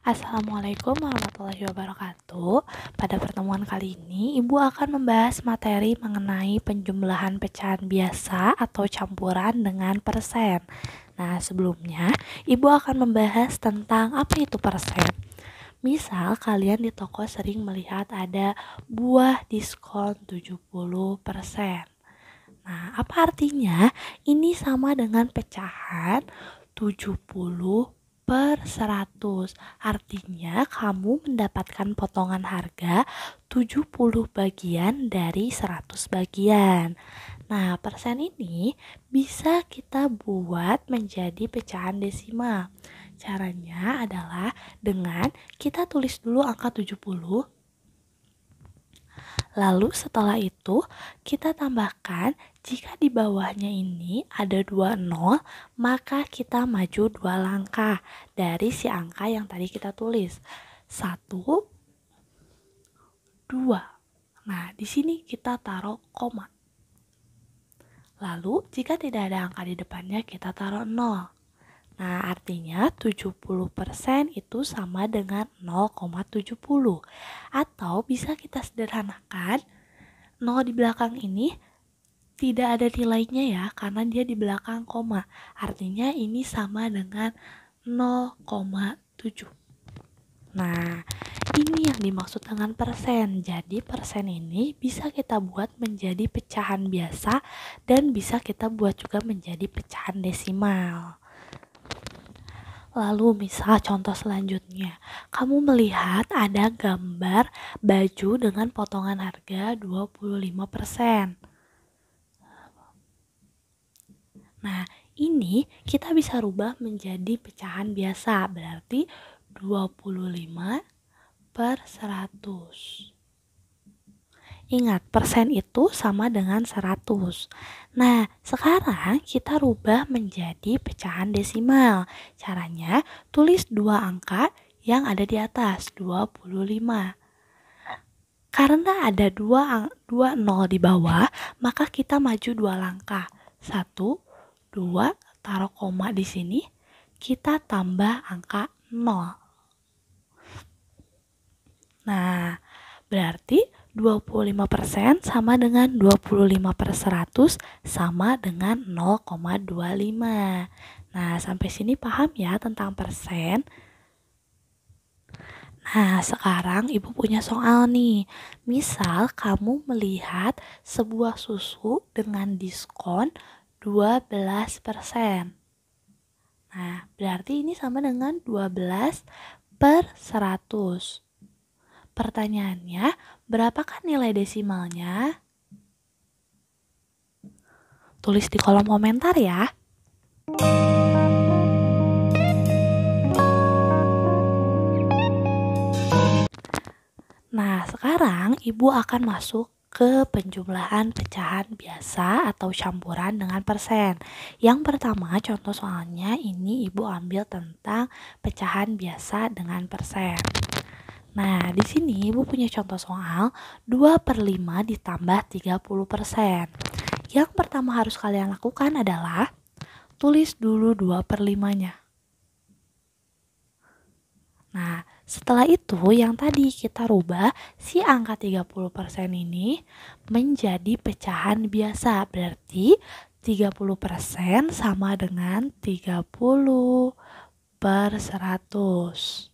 Assalamualaikum warahmatullahi wabarakatuh. Pada pertemuan kali ini, Ibu akan membahas materi mengenai penjumlahan pecahan biasa atau campuran dengan persen. Nah, sebelumnya, Ibu akan membahas tentang apa itu persen. Misal, kalian di toko sering melihat ada buah diskon 70%. Nah, apa artinya? Ini sama dengan pecahan 70/100. Artinya kamu mendapatkan potongan harga 70 bagian dari 100 bagian. Nah, persen ini bisa kita buat menjadi pecahan desimal. Caranya adalah dengan kita tulis dulu angka 70. Lalu setelah itu kita tambahkan, jika di bawahnya ini ada 2 nol, maka kita maju 2 langkah dari si angka yang tadi kita tulis. 1, 2. Nah, di sini kita taruh koma. Lalu jika tidak ada angka di depannya, kita taruh 0. Nah, artinya 70% itu sama dengan 0,70. Atau bisa kita sederhanakan, 0 di belakang ini tidak ada nilainya ya, karena dia di belakang koma. Artinya ini sama dengan 0,7. Nah, ini yang dimaksud dengan persen. Jadi persen ini bisa kita buat menjadi pecahan biasa dan bisa kita buat juga menjadi pecahan desimal. Lalu misal contoh selanjutnya, kamu melihat ada gambar baju dengan potongan harga 25%. Nah, ini kita bisa rubah menjadi pecahan biasa, berarti 25/100. Ingat, persen itu sama dengan 100. Nah, sekarang kita rubah menjadi pecahan desimal. Caranya, tulis 2 angka yang ada di atas, 25. Karena ada 2 nol di bawah, maka kita maju 2 langkah. 1, 2, taruh koma di sini, kita tambah angka 0. Nah, berarti 25% sama dengan 25/100 sama dengan 0,25. Nah, sampai sini paham ya tentang persen? Nah, sekarang Ibu punya soal nih. Misal kamu melihat sebuah susu dengan diskon 12%. Nah, berarti ini sama dengan 12/100. Pertanyaannya, berapakah nilai desimalnya? Tulis di kolom komentar ya. Nah, sekarang Ibu akan masuk ke penjumlahan pecahan biasa atau campuran dengan persen. Yang pertama, contoh soalnya ini Ibu ambil tentang pecahan biasa dengan persen. Nah, di sini Ibu punya contoh soal 2/5 ditambah 30%. Yang pertama harus kalian lakukan adalah tulis dulu 2/5-nya. Nah, setelah itu yang tadi kita rubah si angka 30% ini menjadi pecahan biasa. Berarti 30% sama dengan 30/100.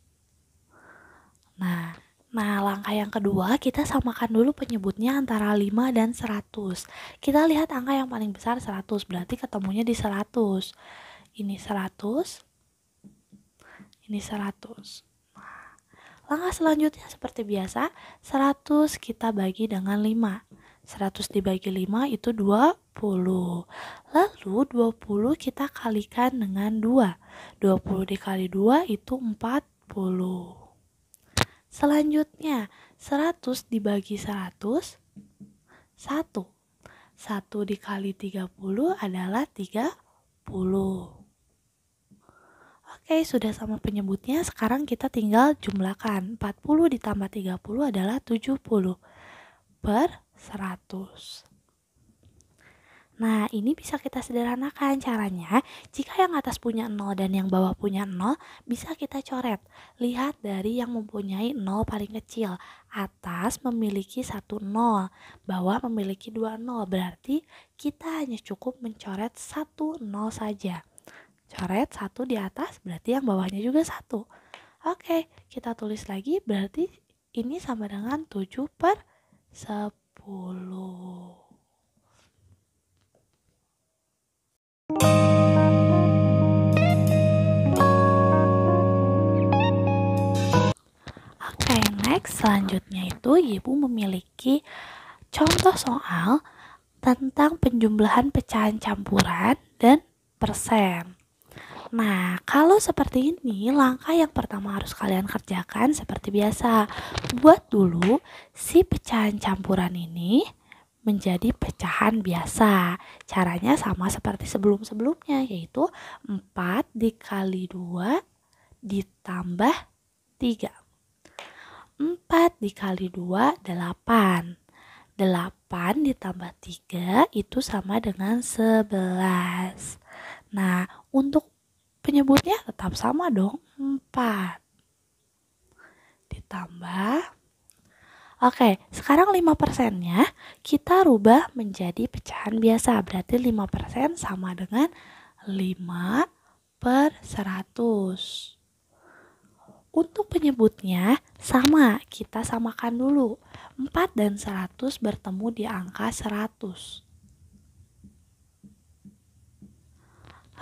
Nah, langkah yang kedua kita samakan dulu penyebutnya antara 5 dan 100. Kita lihat angka yang paling besar 100, berarti ketemunya di 100. Ini 100, ini 100. Langkah selanjutnya seperti biasa, 100 kita bagi dengan 5. 100 dibagi 5 itu 20. Lalu 20 kita kalikan dengan 2. 20 dikali 2 itu 40. Selanjutnya, 100 dibagi 100, 1. 1 dikali 30 adalah 30. Oke, sudah sama penyebutnya, sekarang kita tinggal jumlahkan. 40 ditambah 30 adalah 70/100. Nah, ini bisa kita sederhanakan caranya. Jika yang atas punya 0 dan yang bawah punya 0, bisa kita coret. Lihat dari yang mempunyai 0 paling kecil. Atas memiliki 1 0, bawah memiliki 2 0. Berarti kita hanya cukup mencoret 1 0 saja. Coret 1 di atas, berarti yang bawahnya juga 1. Oke, kita tulis lagi, berarti ini sama dengan 7/10. Oke, next selanjutnya itu Ibu memiliki contoh soal tentang penjumlahan pecahan campuran dan persen. Nah, kalau seperti ini, langkah yang pertama harus kalian kerjakan seperti biasa. Buat dulu si pecahan campuran ini menjadi pecahan biasa. Caranya sama seperti sebelum-sebelumnya, yaitu 4 dikali 2 ditambah 3. 4 dikali 2, 8. 8 ditambah 3 itu sama dengan 11. Nah, untuk penyebutnya tetap sama dong, 4. Ditambah. Oke, sekarang 5%-nya kita rubah menjadi pecahan biasa. Berarti 5% sama dengan 5/100. Untuk penyebutnya sama, kita samakan dulu. 4 dan 100 bertemu di angka 100.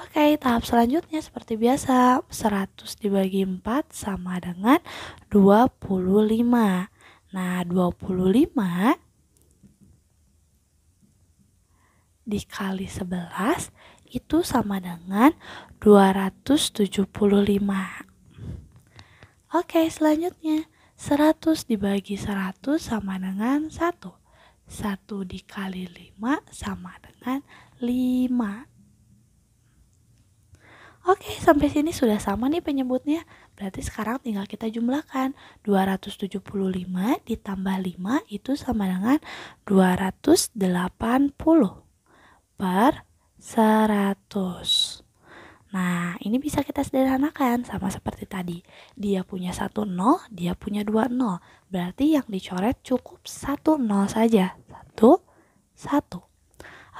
Oke, tahap selanjutnya seperti biasa, 100 dibagi 4 sama dengan 25. Nah, 25 dikali 11 itu sama dengan 275. Oke, selanjutnya 100 dibagi 100 sama dengan 1. 1 dikali 5 sama dengan 5. Oke, sampai sini sudah sama nih penyebutnya. Berarti sekarang tinggal kita jumlahkan. 275 ditambah 5 itu sama dengan 280 per 100. Nah, ini bisa kita sederhanakan sama seperti tadi. Dia punya 1 0, dia punya 2 0. Berarti yang dicoret cukup 1 0 saja. 1, 1.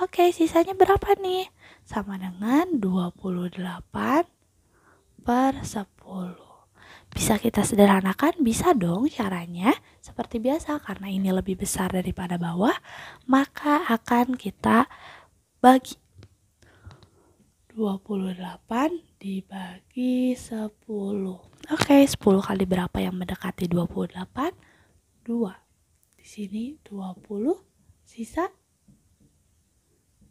Oke, sisanya berapa nih? Sama dengan 28/10. Bisa kita sederhanakan? Bisa dong caranya. Seperti biasa, karena ini lebih besar daripada bawah, maka akan kita bagi. 28 dibagi 10. Oke, 10 kali berapa yang mendekati 28? 2. Di sini 20, sisa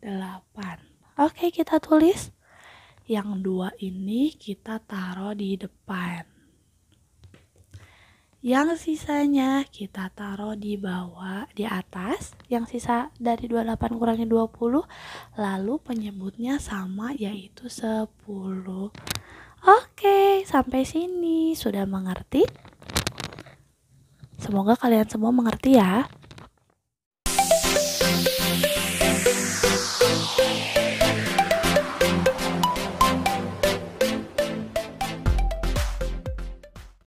8. Oke, kita tulis. Yang 2 ini kita taruh di depan. Yang sisanya kita taruh di bawah, di atas. Yang sisa dari 28 kurangi 20, lalu penyebutnya sama, yaitu 10. Oke, sampai sini sudah mengerti? Semoga kalian semua mengerti ya.